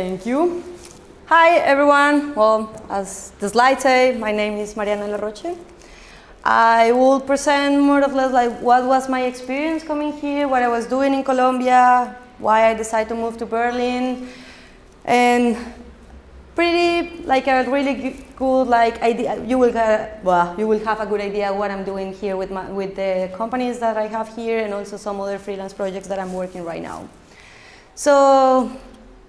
Thank you. Hi, everyone. Well, as the slide say, my name is Mariana Roche. I will present more or less like what was my experience coming here, what I was doing in Colombia, why I decided to move to Berlin, and pretty like a really good like idea. You will have a good idea what I'm doing here with the companies that I have here, and also some other freelance projects that I'm working right now. So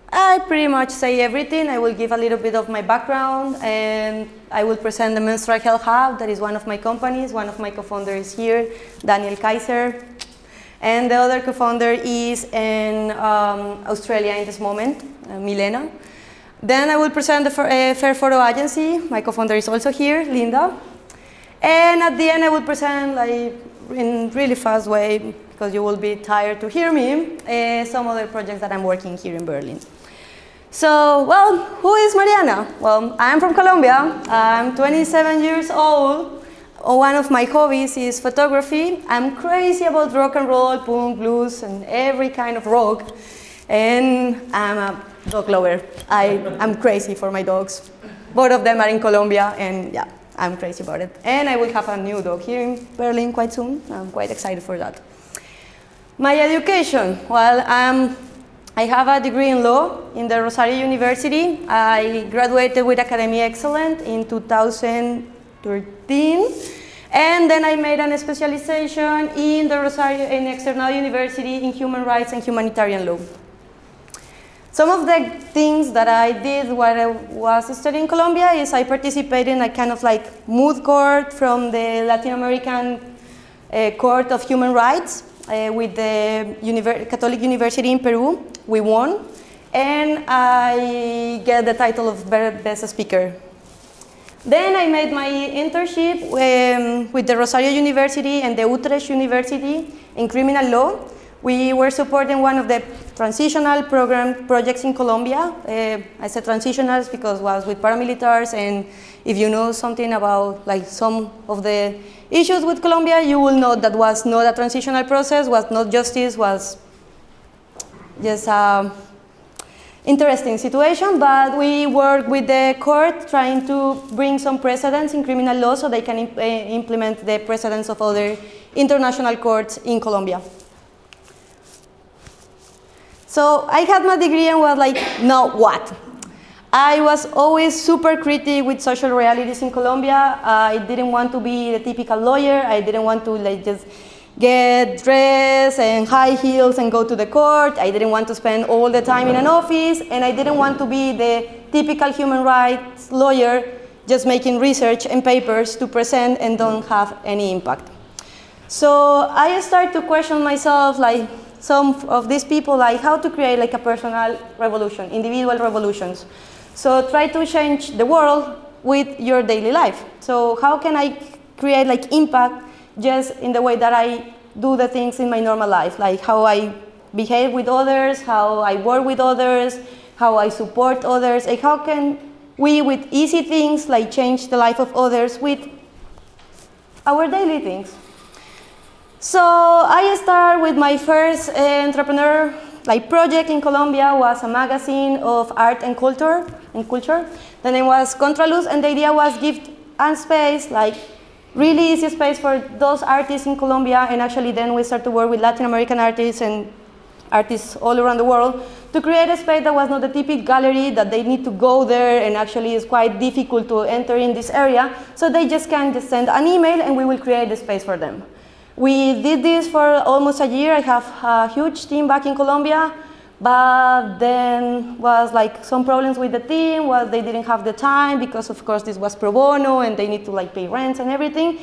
I pretty much say everything. I will give a little bit of my background, and I will present the Menstrual Health Hub. That is one of my companies. One of my co-founders is here, Daniel Kaiser. And the other co-founder is in Australia in this moment, Milena. Then I will present the Fair Photo Agency. My co-founder is also here, Linda. And at the end, I will present like in really fast way, because you will be tired to hear me, some other projects that I'm working here in Berlin. So, well, who is Mariana? Well, I'm from Colombia. I'm 27 years old. One of my hobbies is photography. I'm crazy about rock and roll, punk, blues, and every kind of rock. And I'm a dog lover. I'm crazy for my dogs. Both of them are in Colombia, and yeah, I'm crazy about it. And I will have a new dog here in Berlin quite soon. I'm quite excited for that. My education, well, I have a degree in law in the Rosario University. I graduated with Academy Excellent in 2013. And then I made a specialization in the Rosario in External University in Human Rights and Humanitarian Law. Some of the things that I did while I was studying in Colombia is I participated in a kind of like moot court from the Latin American Court of Human Rights with the Catholic University in Peru. We won, and I get the title of Best Speaker. Then I made my internship with the Rosario University and the Utrecht University in criminal law. We were supporting one of the transitional projects in Colombia. I said transitionals because it was with paramilitaries, and if you know something about like some of the issues with Colombia, you will know that was not a transitional process, was not justice, was just an interesting situation, but we work with the court trying to bring some precedents in criminal law so they can implement the precedents of other international courts in Colombia. So I had my degree and was like, now what? I was always super critical with social realities in Colombia. I didn't want to be the typical lawyer. I didn't want to like just get dressed and high heels and go to the court. I didn't want to spend all the time in an office, and I didn't want to be the typical human rights lawyer just making research and papers to present and don't have any impact. So I started to question myself, like some of these people, like how to create like a personal revolution, individual revolutions. So try to change the world with your daily life. So how can I create like impact just in the way that I do the things in my normal life, like how I behave with others, how I work with others, how I support others, and how can we with easy things like change the life of others with our daily things. So I started with my first entrepreneur like project in Colombia was a magazine of art and culture. The name was Contraluz, and the idea was give a space, like really easy space for those artists in Colombia, and actually then we started to work with Latin American artists and artists all around the world to create a space that was not a typical gallery, that they need to go there, and actually it's quite difficult to enter in this area, so they just can just send an email and we will create the space for them. We did this for almost a year. I have a huge team back in Colombia, but then was like some problems with the team, was they didn't have the time because of course this was pro bono and they need to like pay rents and everything.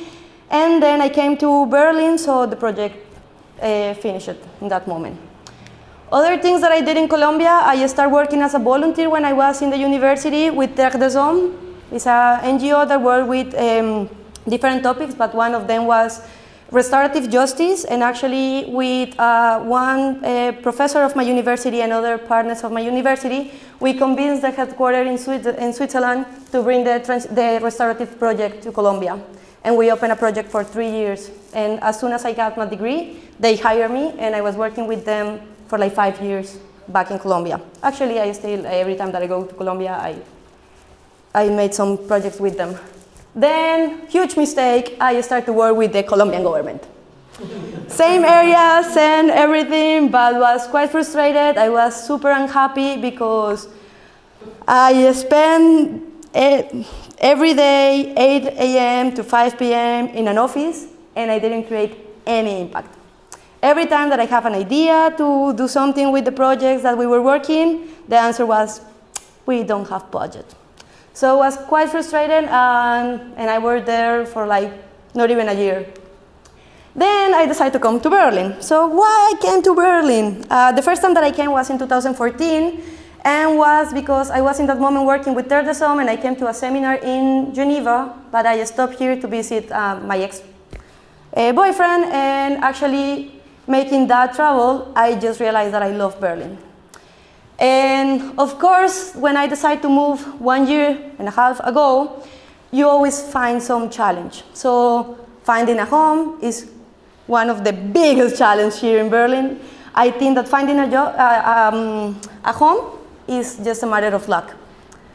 And then I came to Berlin, so the project finished in that moment. Other things that I did in Colombia, I started working as a volunteer when I was in the university with Terre des Hommes. It's an NGO that worked with different topics, but one of them was restorative justice, and actually with one professor of my university and other partners of my university, we convinced the headquarters in Switzerland to bring the restorative project to Colombia. And we opened a project for 3 years. And as soon as I got my degree, they hired me, and I was working with them for like 5 years back in Colombia. Actually, I still, every time that I go to Colombia, I made some projects with them. Then, huge mistake, I started to work with the Colombian government. Same area, same everything, but was quite frustrated. I was super unhappy because I spent every day 8 a.m. to 5 p.m. in an office, and I didn't create any impact. Every time that I have an idea to do something with the projects that we were working, the answer was, we don't have budget. So I was quite frustrated, and I worked there for like not even a year. Then I decided to come to Berlin. So why I came to Berlin? The first time that I came was in 2014, and was because I was in that moment working with Terre des Hommes, and I came to a seminar in Geneva, but I stopped here to visit my ex-boyfriend, and actually making that travel, I just realized that I love Berlin. And of course, when I decided to move 1.5 years ago, you always find some challenge. So finding a home is one of the biggest challenges here in Berlin. I think that finding a home is just a matter of luck.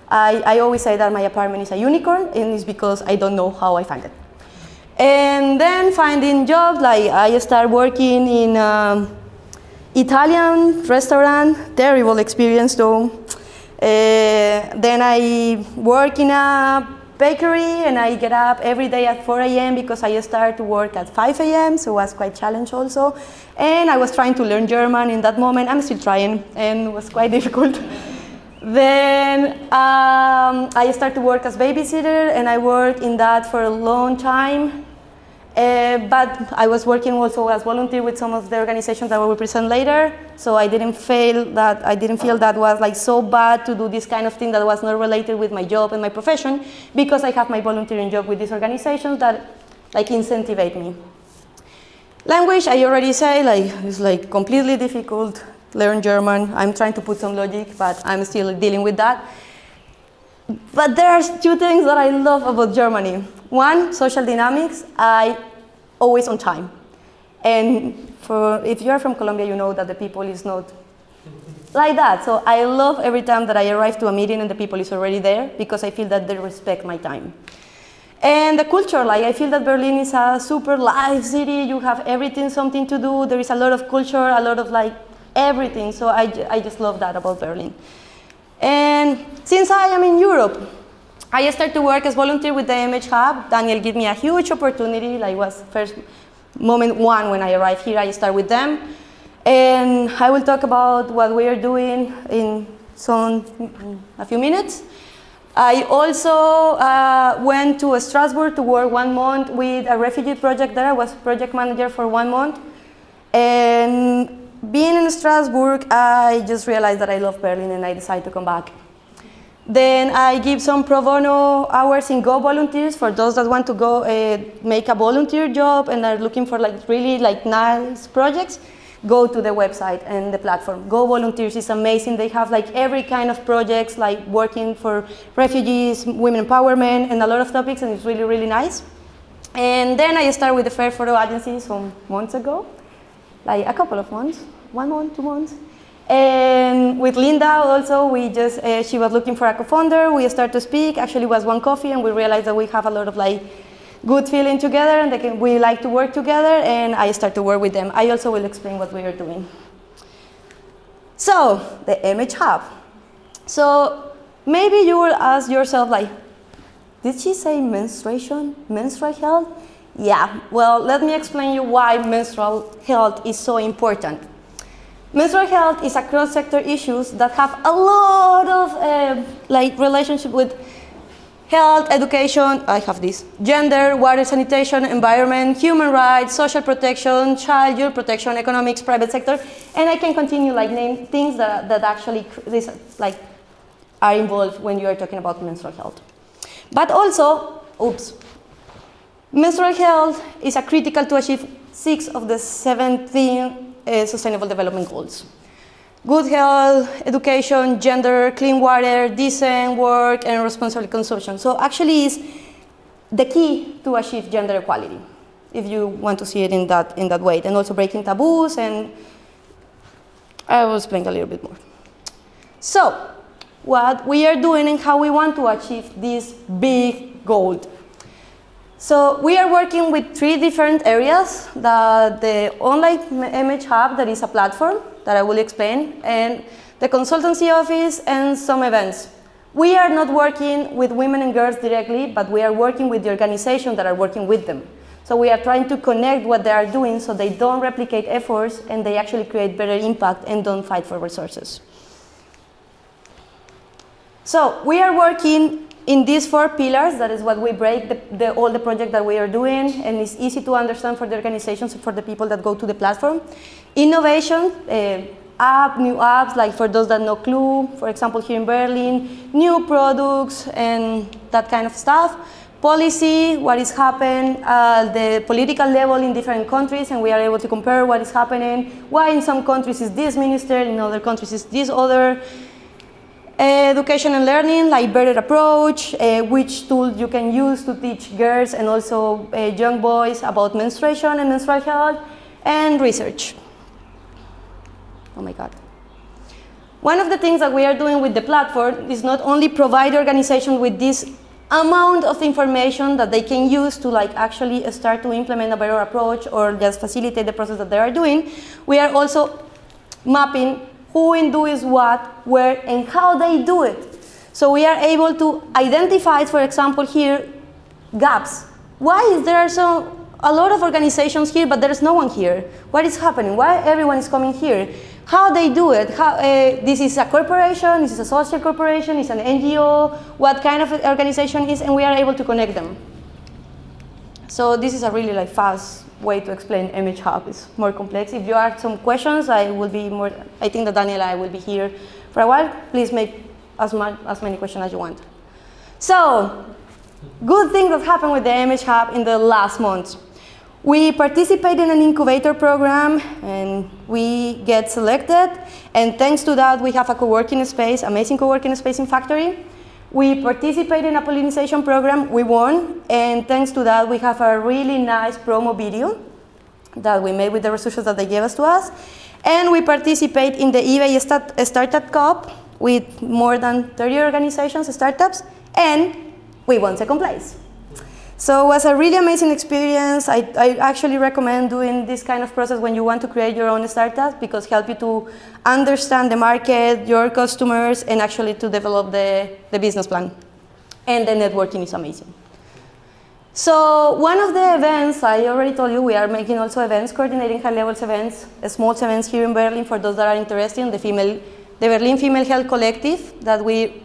I always say that my apartment is a unicorn, and it's because I don't know how I find it. And then finding jobs, like I started working in Italian restaurant, terrible experience though. Then I work in a bakery, and I get up every day at 4 a.m. because I started to work at 5 a.m., so it was quite challenging also. And I was trying to learn German in that moment. I'm still trying, and it was quite difficult. Then I started to work as babysitter, and I worked in that for a long time. But I was working also as volunteer with some of the organizations that I will present later, so I didn't feel that was like so bad to do this kind of thing that was not related with my job and my profession, because I have my volunteering job with these organizations that like incentivate me. Language, I already say, it's like completely difficult. Learn German. I'm trying to put some logic, but I'm still dealing with that. But there's two things that I love about Germany. One, social dynamics. I always on time. And if you're from Colombia, you know that the people is not like that. So I love every time that I arrive to a meeting and the people is already there, because I feel that they respect my time. And the culture, like I feel that Berlin is a super live city. You have everything, something to do. There is a lot of culture, a lot of like everything. So I just love that about Berlin. And since I am in Europe, I started to work as volunteer with the MHH. Daniel gave me a huge opportunity. Like was first moment one when I arrived here. I started with them, and I will talk about what we are doing in a few minutes. I also went to Strasbourg to work 1 month with a refugee project there. I was project manager for 1 month, and being in Strasbourg, I just realized that I love Berlin, and I decided to come back. Then I give some pro bono hours in Go Volunteers for those that want to go make a volunteer job and are looking for like really like nice projects. Go to the website and the platform. Go Volunteers is amazing. They have like every kind of projects, like working for refugees, women empowerment, and a lot of topics, and it's really, really nice. And then I started with the Fair Photo Agency some months ago, like a couple of months, 1 month, 2 months. And with Linda also, we just, she was looking for a co-founder. We started to speak. Actually, it was 1 coffee, and we realized that we have a lot of like good feeling together, and we like to work together, and I start to work with them. I also will explain what we are doing. So, the MHH. So, maybe you will ask yourself like, did she say menstruation, menstrual health? Yeah, well, let me explain you why menstrual health is so important. Menstrual health is a cross-sector issues that have a lot of like relationship with health, education, I have this, gender, water, sanitation, environment, human rights, social protection, child protection, economics, private sector, and I can continue like name things that actually are involved when you are talking about menstrual health. But also, menstrual health is a critical to achieve 6 of the 17 Sustainable Development Goals. Good health, education, gender, clean water, decent work, and responsible consumption. So actually it's the key to achieve gender equality, if you want to see it in that way. And also breaking taboos, and I will explain a little bit more. So, what we are doing and how we want to achieve this big goal. So we are working with 3 different areas. The online MH Hub, that is a platform that I will explain, and the consultancy office and some events. We are not working with women and girls directly, but we are working with the organizations that are working with them. So we are trying to connect what they are doing so they don't replicate efforts and they actually create better impact and don't fight for resources. So we are working in these 4 pillars. That is what we break all the projects that we are doing, and it's easy to understand for the organizations and for the people that go to the platform. Innovation, new apps, like for those that know Clue, for example, here in Berlin, new products and that kind of stuff. Policy, what is happening at the political level in different countries, and we are able to compare what is happening, why in some countries is this minister, in other countries is this other. Education and learning, like better approach, which tools you can use to teach girls and also young boys about menstruation and menstrual health, and research. Oh my God. One of the things that we are doing with the platform is not only provide organizations with this amount of information that they can use to actually start to implement a better approach or just facilitate the process that they are doing, we are also mapping who and does what, where, and how they do it. So we are able to identify, for example, here, gaps. Why is there a lot of organizations here, but there is no one here? What is happening? Why everyone is coming here? How they do it? This is a corporation, this is a social corporation, it's an NGO, what kind of organization is, and we are able to connect them. So this is a really fast way to explain MH Hub. It's more complex. If you have some questions, I think that Daniela and I will be here for a while. Please make as many questions as you want. So, good thing that happened with the MH Hub in the last months. We participate in an incubator program and we get selected, and thanks to that we have a co-working space, amazing co-working space in Factory. We participate in a pollination program, we won, and thanks to that we have a really nice promo video that we made with the resources that they gave us to us. And we participate in the eBay Startup Cup with more than 30 organizations, startups, and we won second place. So it was a really amazing experience. I actually recommend doing this kind of process when you want to create your own startup, because it helps you to understand the market, your customers, and actually to develop the business plan. And the networking is amazing. So one of the events, I already told you, we are making also events, coordinating high-level events, small events here in Berlin for those that are interested in the Berlin Female Health Collective, that we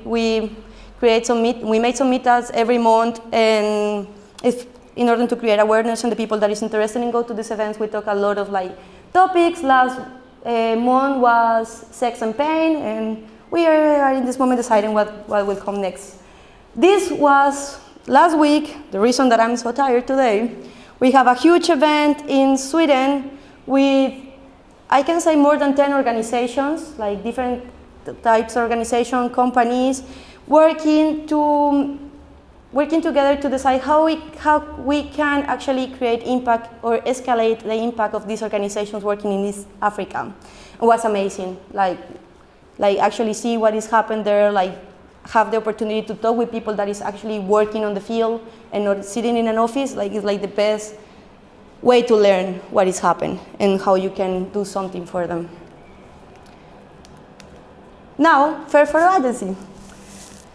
made some meetups every month, and in order to create awareness and the people that is interested in go to these events, we talk a lot of topics. Last month was sex and pain, and we are in this moment deciding what will come next. This was last week. The reason that I'm so tired today, we have a huge event in Sweden with, I can say, more than 10 organizations, different types of organizations, companies, working together to decide how we can actually create impact or escalate the impact of these organizations working in East Africa. It was amazing, actually see what is happening there, have the opportunity to talk with people that is actually working on the field and not sitting in an office. It's the best way to learn what is happening and how you can do something for them. Now, Fair Photo Agency.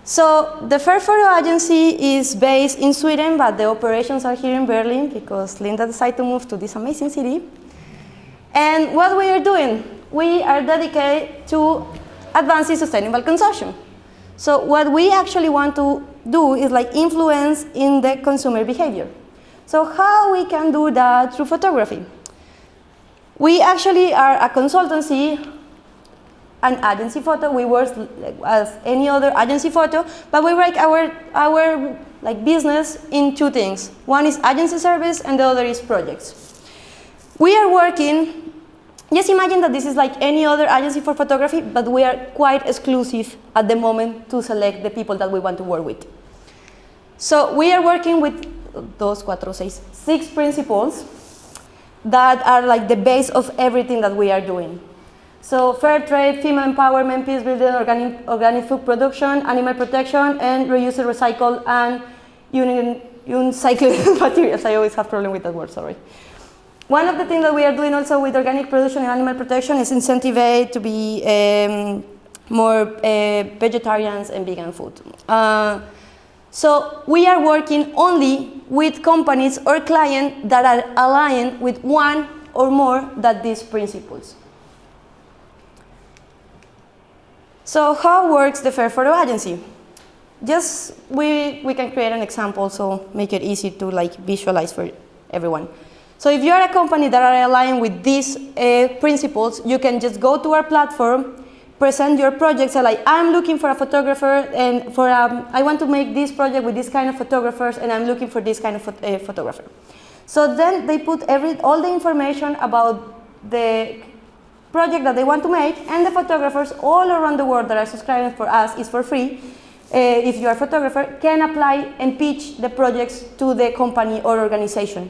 So the Fair Photo Agency is based in Sweden, but the operations are here in Berlin because Linda decided to move to this amazing city. And what we are doing, we are dedicated to advancing sustainable consumption. So what we actually want to do is influence in the consumer behavior. So how we can do that through photography? We actually are a consultancy, an agency photo. We work as any other agency photo, but we break our business in 2 things. One is agency service and the other is projects. We are working, just imagine that this is like any other agency for photography, but we are quite exclusive at the moment to select the people that we want to work with. So we are working with 6 principles that are the base of everything that we are doing. So fair trade, female empowerment, peace building, organic food production, animal protection, and reuse, recycle, and uncycled materials. I always have problem with that word, sorry. One of the things that we are doing also with organic production and animal protection is incentivate to be more vegetarians and vegan food. So we are working only with companies or clients that are aligned with one or more than these principles. So how works the Fair Photo Agency? Just we can create an example, so make it easy to visualize for everyone. So if you are a company that are aligned with these principles, you can just go to our platform, present your project, say I'm looking for a photographer, and I want to make this project with this kind of photographers, and I'm looking for this kind of photographer. So then they put all the information about the project that they want to make, and the photographers all around the world that are subscribing for us is for free. If you are a photographer, can apply and pitch the projects to the company or organization.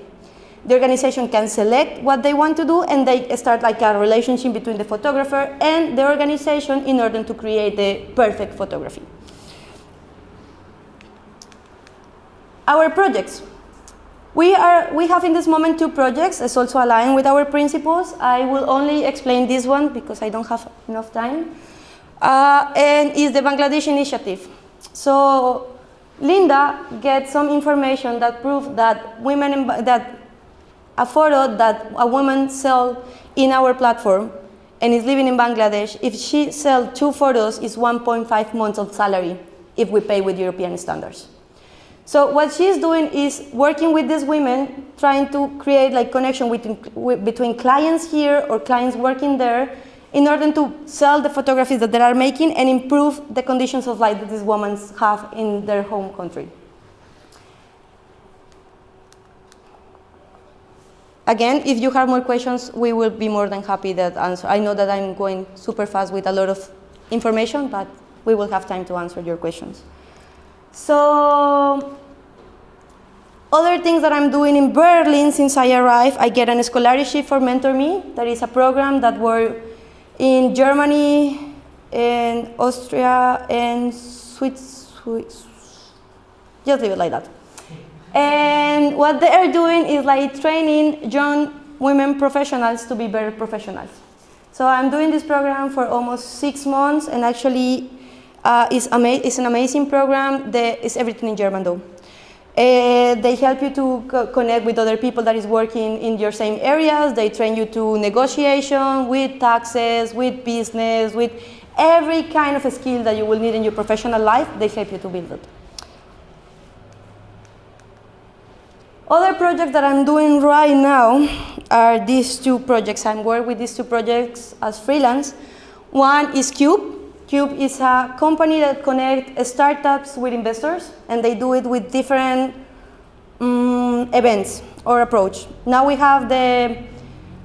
The organization can select what they want to do, and they start a relationship between the photographer and the organization in order to create the perfect photography. Our projects. We have in this moment 2 projects. It's also aligned with our principles. I will only explain this one because I don't have enough time. And is the Bangladesh initiative. So Linda gets some information that proves that a photo that a woman sells in our platform and is living in Bangladesh, if she sells 2 photos, is 1.5 months of salary if we pay with European standards. So what she's doing is working with these women, trying to create connection between clients here or clients working there in order to sell the photographies that they are making and improve the conditions of life that these women have in their home country. Again, if you have more questions, we will be more than happy to answer. I know that I'm going super fast with a lot of information, but we will have time to answer your questions. So, other things that I'm doing in Berlin since I arrived, I get a scholarship for Mentor Me. That is a program that we're in Germany, and Austria, and Swiss. Just leave it like that. And what they are doing is training young women professionals to be better professionals. So I'm doing this program for almost 6 months, and actually it's an amazing program. It's everything in German though. They help you to connect with other people that is working in your same areas. They train you to negotiation, with taxes, with business, with every kind of a skill that you will need in your professional life. They help you to build it. Other projects that I'm doing right now are these 2 projects. I'm working with these 2 projects as freelance. One is Cube. Cube is a company that connects startups with investors, and they do it with different events or approach. Now we have the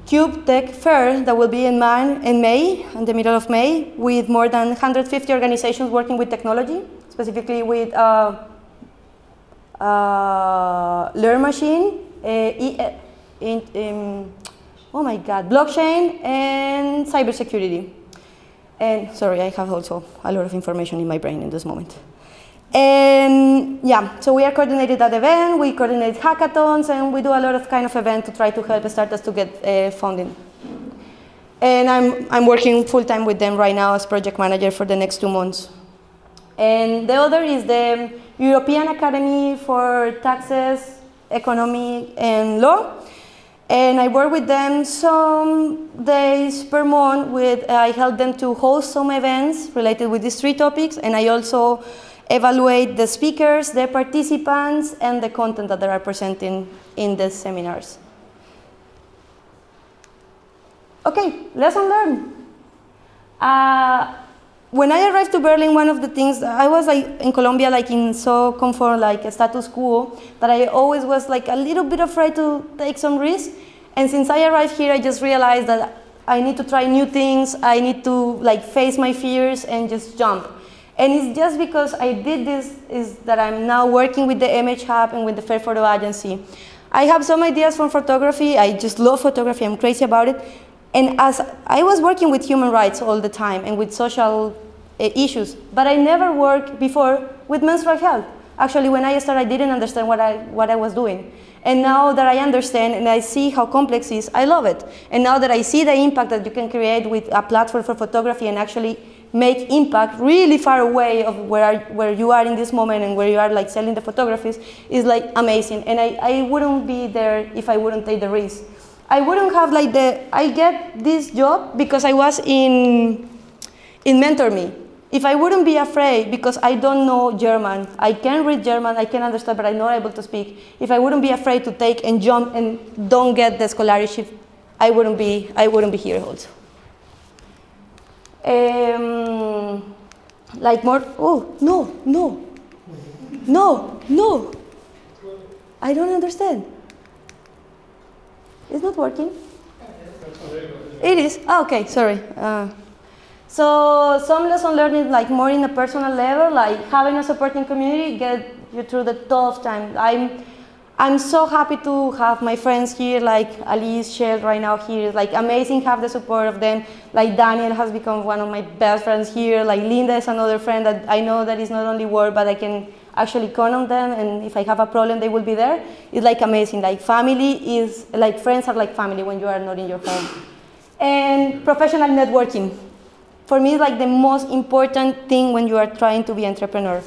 Cube Tech Fair that will be in May, in the middle of May, with more than 150 organizations working with technology, specifically with Learn Machine, blockchain, and cybersecurity. And sorry, I have also a lot of information in my brain in this moment. And yeah, so we are coordinated that event, we coordinate hackathons, and we do a lot of events to try to help startups to get funding. And I'm working full-time with them right now as project manager for the next 2 months. And the other is the European Academy for Taxes, Economy, and Law. And I work with them some days per month. I help them to host some events related with these 3 topics, and I also evaluate the speakers, the participants, and the content that they are presenting in the seminars. Okay, lesson learned. When I arrived to Berlin, one of the things, I was in Colombia in so comfort, a status quo, that I always was a little bit afraid to take some risks. And since I arrived here, I just realized that I need to try new things. I need to face my fears and just jump. And it's just because I did this is that I'm now working with the MHH and with the Fair Photo Agency. I have some ideas from photography. I just love photography. I'm crazy about it. And as I was working with human rights all the time and with social issues, but I never worked before with menstrual health. Actually, when I started, I didn't understand what I was doing. And now that I understand and I see how complex it is, I love it. And now that I see the impact that you can create with a platform for photography and actually make impact really far away of where you are in this moment and where you are like selling the photographies is like amazing. And I wouldn't be there if I wouldn't take the risk. I wouldn't have like I get this job because I was in Mentor Me. If I wouldn't be afraid because I don't know German, I can read German, I can understand, but I'm not able to speak. If I wouldn't be afraid to take and jump and don't get the scholarship, I wouldn't be here also. Like more, oh, no. I don't understand. It's not working. It is, okay, sorry. So some lesson learned is like more in a personal level, like having a supporting community get you through the tough time. I'm so happy to have my friends here, like Alice, Shell right now here. It's like amazing to have the support of them. Like Daniel has become one of my best friends here. Like Linda is another friend that I know that is not only work, but I can actually count on them. And if I have a problem, they will be there. It's like amazing. Like family is, like friends are like family when you are not in your home. And professional networking. For me, it's like the most important thing when you are trying to be an entrepreneur.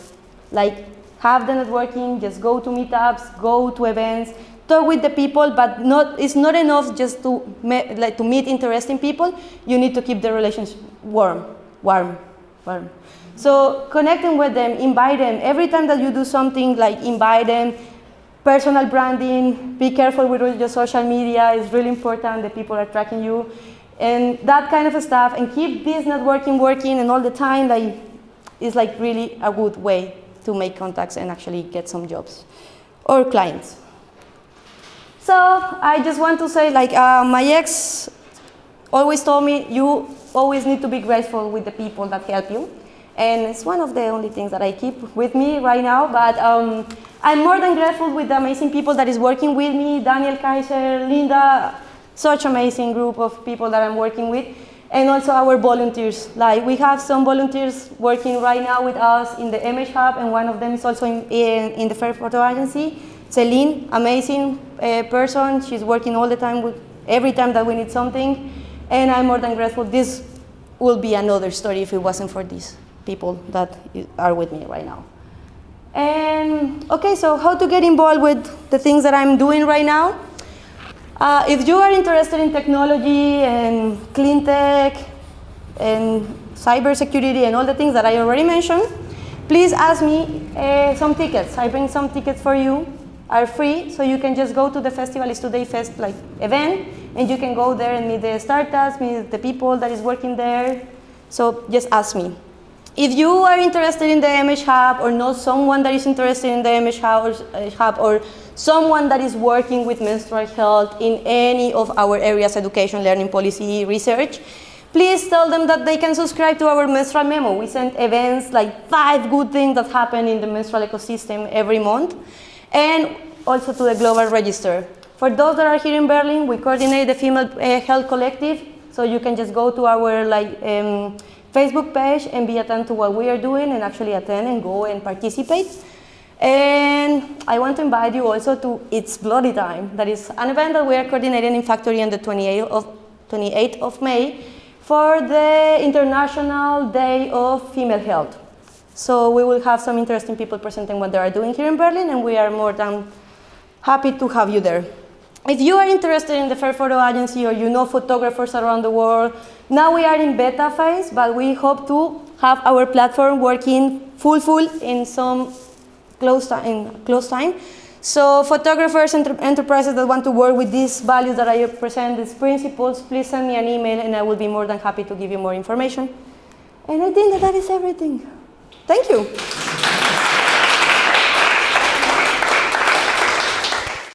Like, have the networking, just go to meetups, go to events, talk with the people, but it's not enough just to meet interesting people. You need to keep the relationship warm. So connecting with them, invite them. Every time that you do something, like invite them. Personal branding, be careful with your social media. It's really important that people are tracking you. And that kind of stuff, and keep this networking working and all the time, like, is like really a good way to make contacts and actually get some jobs or clients. So I just want to say, like, my ex always told me, you always need to be grateful with the people that help you. And it's one of the only things that I keep with me right now, but I'm more than grateful with the amazing people that is working with me, Daniel Kaiser, Linda, such amazing group of people that I'm working with, and also our volunteers. Like, we have some volunteers working right now with us in the MH Hub, and one of them is also in the Fair Photo Agency. Celine, amazing person. She's working all the time with every time that we need something, and I'm more than grateful. This will be another story if it wasn't for these people that are with me right now. And okay, so how to get involved with the things that I'm doing right now? If you are interested in technology and clean tech and cybersecurity and all the things that I already mentioned, please ask me some tickets. I bring some tickets for you, are free, so you can just go to the festival. It's Today Fest like event, and you can go there and meet the startups, meet the people that is working there. So just ask me. If you are interested in the MH Hub or know someone that is interested in the MH Hub or someone that is working with menstrual health in any of our areas, education, learning, policy, research, please tell them that they can subscribe to our menstrual memo. We send events, like 5 good things that happen in the menstrual ecosystem every month, and also to the Global Register. For those that are here in Berlin, we coordinate the Female Health Collective, so you can just go to our Facebook page and be attentive to what we are doing and actually attend and go and participate. And I want to invite you also to It's Bloody Time. That is an event that we are coordinating in Factory on the 28th of May for the International Day of Female Health. So we will have some interesting people presenting what they are doing here in Berlin, and we are more than happy to have you there. If you are interested in the Fair Photo Agency or you know photographers around the world, now we are in beta phase, but we hope to have our platform working full in some close time. So photographers and enterprises that want to work with these values that I present, these principles, please send me an email and I will be more than happy to give you more information. And I think that is everything. Thank you.